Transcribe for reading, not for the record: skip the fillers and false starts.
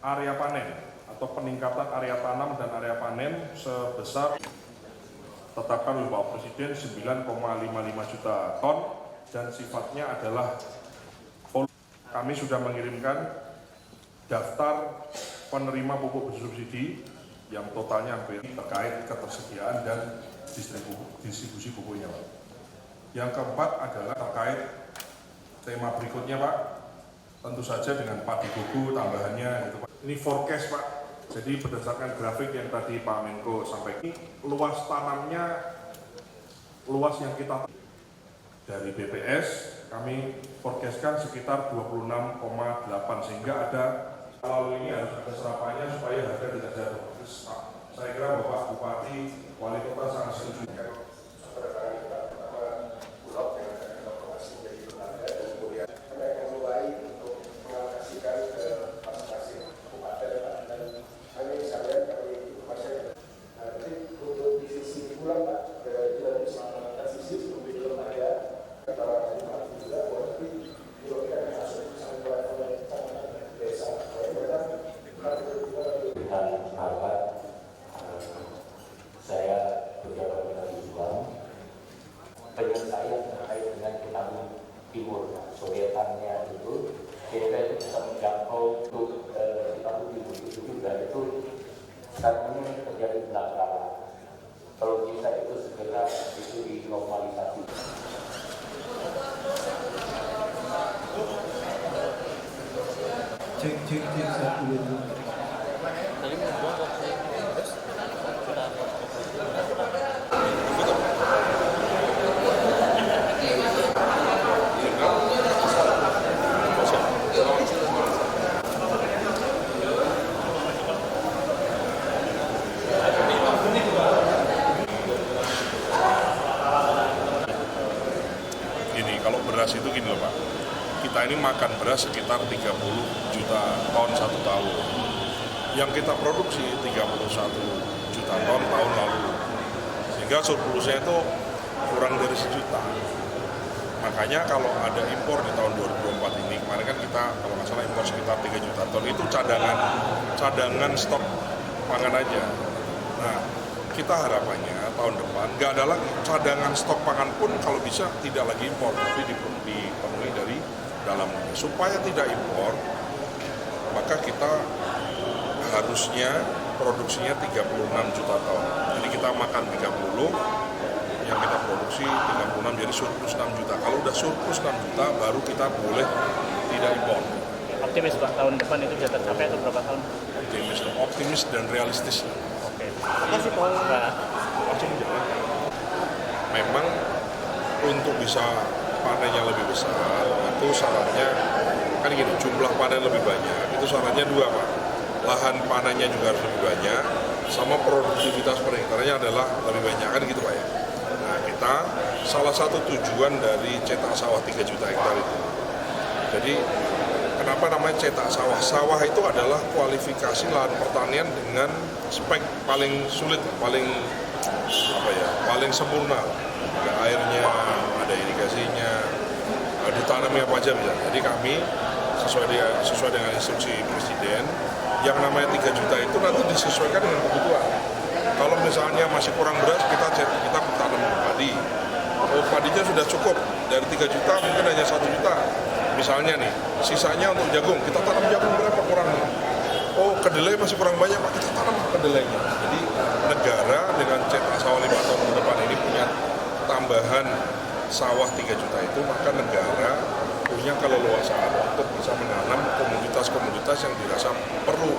Area panen atau peningkatan area tanam dan area panen sebesar tetapkan oleh Bapak Presiden 9,55 juta ton dan sifatnya adalah kami sudah mengirimkan daftar penerima pupuk bersubsidi yang totalnya hampir terkait ketersediaan dan distribusi pupuknya, Pak. Yang keempat adalah terkait tema berikutnya, Pak. Tentu saja dengan padi gogo tambahannya itu, Pak. Ini forecast, Pak. Jadi berdasarkan grafik yang tadi Pak Menko sampaikan, luas tanamnya, luas yang kita dari BPS kami forecastkan sekitar 26,8 sehingga ada kalau ini harus ada serapannya supaya harga tidak jatuh. Terus, saya kira Bapak Bupati, Wali Kota sangat setuju. Penyelesaian terkait dengan Betawi Timur, sodetannya itu kira itu bisa menjangkau untuk Betawi Timur itu juga itu saat ini terjadi belakang. Kalau bisa itu segera itu dinormalisasi. Cek satu dulu. Kalau beras itu gini loh Pak, kita ini makan beras sekitar 30 juta ton satu tahun. Yang kita produksi 31 juta ton tahun lalu. Sehingga surplusnya itu kurang dari 1 juta. Makanya kalau ada impor di tahun 2024 ini, kemarin kan kita kalau nggak salah impor sekitar 3 juta ton, itu cadangan stok pangan aja. Nah, kita harapannya tahun depan nggak ada lagi cadangan stok pangan pun kalau bisa tidak lagi impor, tapi dipenuhi dari dalam negeri. Supaya tidak impor, maka kita harusnya produksinya 36 juta ton. Jadi kita makan 30, yang kita produksi 36, jadi surplus 6 juta. Kalau udah surplus 6 juta, baru kita boleh tidak impor. Optimis Pak, tahun depan itu bisa tercapai atau berapa tahun? Optimis dan realistis. Apa sih Paul? Memang untuk bisa panennya lebih besar, itu syaratnya kan gini, jumlah panen lebih banyak. Itu syaratnya dua Pak. Lahan panennya juga harus lebih banyak, sama produktivitas per hektarnya adalah lebih banyak, kan gitu Pak ya. Nah kita salah satu tujuan dari cetak sawah 3 juta hektar itu. Jadi kenapa namanya cetak sawah? Sawah itu adalah kualifikasi lahan pertanian dengan spek paling sulit, paling sempurna. Ada airnya, ada irigasinya, ditanami apa aja bisa. Jadi kami sesuai dengan instruksi Presiden, yang namanya 3 juta itu nanti disesuaikan dengan kebutuhan. Kalau misalnya masih kurang beras, kita tanam padi. Oh, padinya sudah cukup, dari 3 juta mungkin hanya 1 juta. Misalnya nih, sisanya untuk jagung, kita tanam jagung berapa kurangnya? Oh, kedelai masih kurang banyak, Pak, kita tanam kedelainya. Jadi negara dengan cetak sawah 5 tahun ke depan ini punya tambahan sawah 3 juta itu, maka negara punya keleluasaan untuk bisa menanam komoditas-komoditas yang dirasa perlu